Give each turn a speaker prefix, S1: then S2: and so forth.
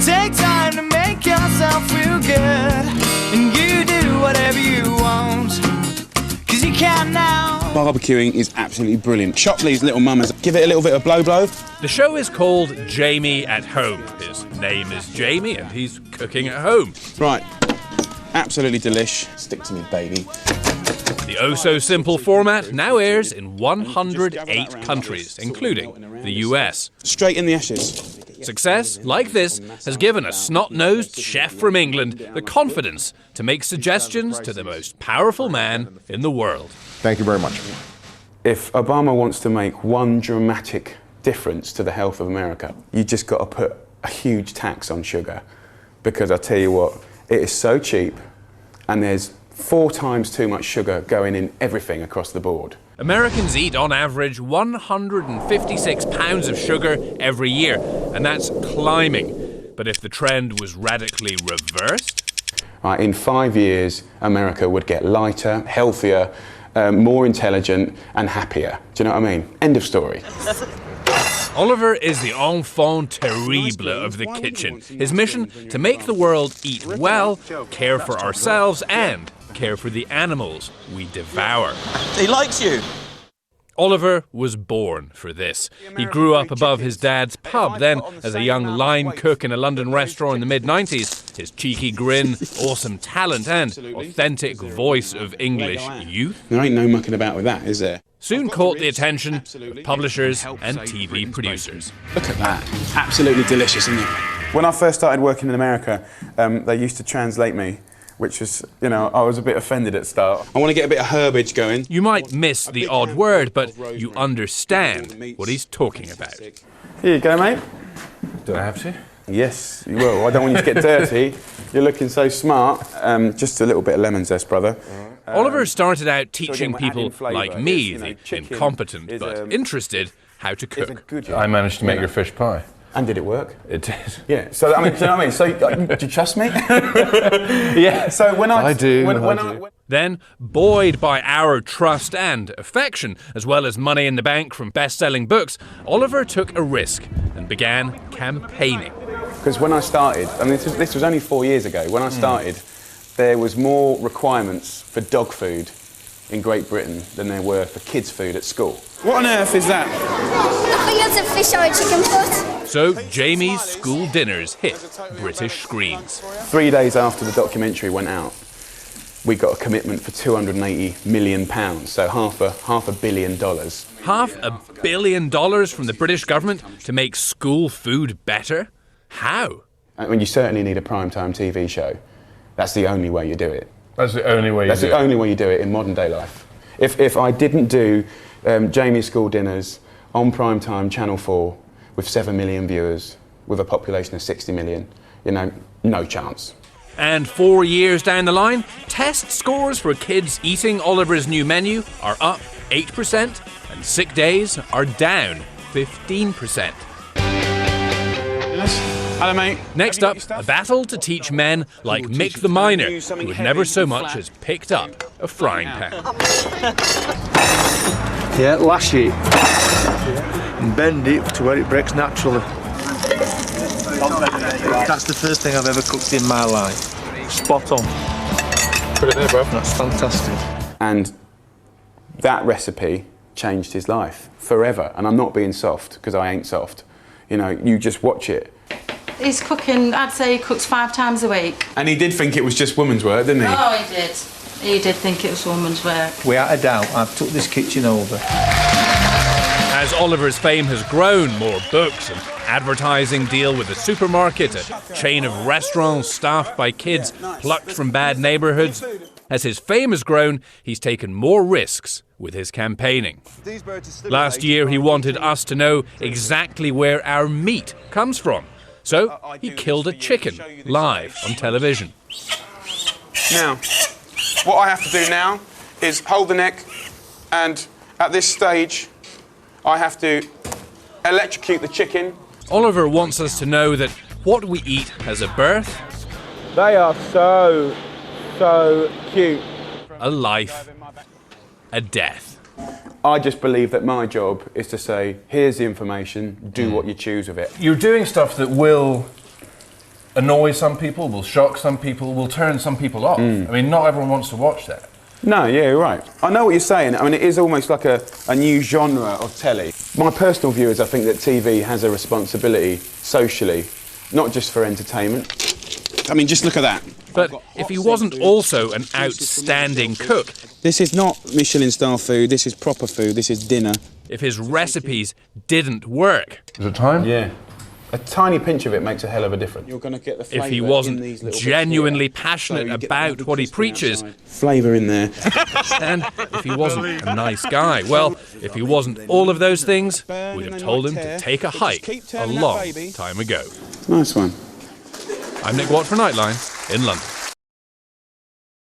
S1: take time to make yourself feel good, and you do whatever you want, 'cause you can now.
S2: Barbecuing is absolutely brilliant. Chop these little mamas, give it a little bit of blow.
S3: The show is called Jamie at Home. His name is Jamie and he's cooking at home.
S2: Right, absolutely delish. Stick to me, baby.
S3: The oh-so-simple format now airs in 108 countries, including the US.
S2: Straight in the ashes.
S3: Success, like this, has given a snot-nosed chef from England the confidence to make suggestions to the most powerful man in the world.
S4: Thank you very much.
S2: If Obama wants to make one dramatic difference to the health of America, you just got to put a huge tax on sugar. Because I tell you what, it is so cheap and there's 4 times too much sugar going in everything across the board.
S3: Americans eat on average 156 pounds of sugar every year, and that's climbing. But if the trend was radically reversed?
S2: In 5 years, America would get lighter, healthier, more intelligent and happier. Do you know what I mean? End of story.
S3: Oliver is the enfant terrible of the kitchen. His mission, to make the world eat well, care for ourselves and care for the animals we devour.
S1: He likes you.
S3: Oliver was born for this. He grew up above his dad's pub, then as a young line cook in a London restaurant in the mid-90s. His cheeky grin, awesome talent and authentic voice of English youth.
S2: There ain't no mucking about with that, is there?
S3: Soon caught the attention of publishers and TV producers.
S2: Look at that. Absolutely delicious, isn't it? When I first started working in America, they used to translate me, which was, you know, I was a bit offended at the start. I want to get a bit of herbage going.
S3: You might miss the odd word, but you understand what he's talking about.
S2: Here you go, mate.
S4: Do I have to?
S2: Yes, you will. I don't want you to get dirty. You're looking so smart. Just a little bit of lemon zest, brother.
S3: Oliver started out teaching people like me, the incompetent but interested, how to cook.
S4: I managed to make your fish pie.
S2: And did it work?
S4: It did.
S2: Yeah. So I mean, do you know what I mean? So do you trust me?
S4: Yeah.
S2: So when
S4: I do.
S3: Then, buoyed by our trust and affection, as well as money in the bank from best-selling books, Oliver took a risk and began campaigning.
S2: Because when I started, I mean, this was only 4 years ago. When I started, there was more requirements for dog food in Great Britain than there were for kids' food at school. What on earth is that?
S5: I think it's a fish or a chicken foot.
S3: So Jamie's school dinners hit British screens.
S2: 3 days after the documentary went out, we got a commitment for £280 million, so half a billion dollars.
S3: $500 million from the British government to make school food better? How?
S2: I mean, you certainly need a primetime TV show. That's the only way you do it.
S4: That's the only way you do it?
S2: That's the only way you do it in modern day life. If I didn't do Jamie's School Dinners on primetime Channel 4 with 7 million viewers, with a population of 60 million, you know, no chance.
S3: And 4 years down the line, test scores for kids eating Oliver's new menu are up 8% and sick days are down 15%.
S2: Hello, mate.
S3: Next up, a battle to teach men like Mick the Miner, who had never so much as picked up a frying pan.
S6: Yeah, lash it and bend it to where it breaks naturally. That's the first thing I've ever cooked in my life. Spot on.
S4: Put it there, bro.
S6: That's fantastic.
S2: And that recipe changed his life forever. And I'm not being soft, because I ain't soft. You know, you just watch it.
S7: He's cooking, I'd say he cooks 5 times a week.
S2: And he did think it was just woman's work, didn't he?
S7: Oh, he did. He did think it was woman's work.
S6: Without a doubt, I've took this kitchen over.
S3: As Oliver's fame has grown, more books and advertising deal with a supermarket, a chain of restaurants staffed by kids plucked from bad neighbourhoods. As his fame has grown, he's taken more risks with his campaigning. Last year, he wanted us to know exactly where our meat comes from. So he killed a chicken live on television.
S2: Now, what I have to do now is hold the neck, and at this stage, I have to electrocute the chicken.
S3: Oliver wants us to know that what we eat has a birth.
S2: They are so cute.
S3: A life, a death.
S2: I just believe that my job is to say, here's the information, do what you choose with it.
S4: You're doing stuff that will annoy some people, will shock some people, will turn some people off. I mean, not everyone wants to watch that.
S2: No, yeah, you're right. I know what you're saying. I mean, it is almost like a new genre of telly. My personal view is I think that TV has a responsibility socially, not just for entertainment. I mean, just look at that.
S3: But if he wasn't also an outstanding cook,
S2: This is not Michelin-star food, this is proper food, this is dinner.
S3: if his recipes didn't work,
S4: Is it time?
S2: Yeah. A tiny pinch of it makes a hell of a difference. You're going to get the
S3: if
S2: flavour
S3: he
S2: in
S3: wasn't
S2: these little bits
S3: genuinely
S2: here.
S3: passionate
S2: So you get
S3: about
S2: the
S3: what he
S2: crispy
S3: preaches,
S2: outside. Flavour in there.
S3: and if he wasn't a nice guy, well, if he wasn't all of those things, we'd have told him to take a hike a long time ago.
S2: Nice one.
S3: I'm Nick Watt for Nightline in London.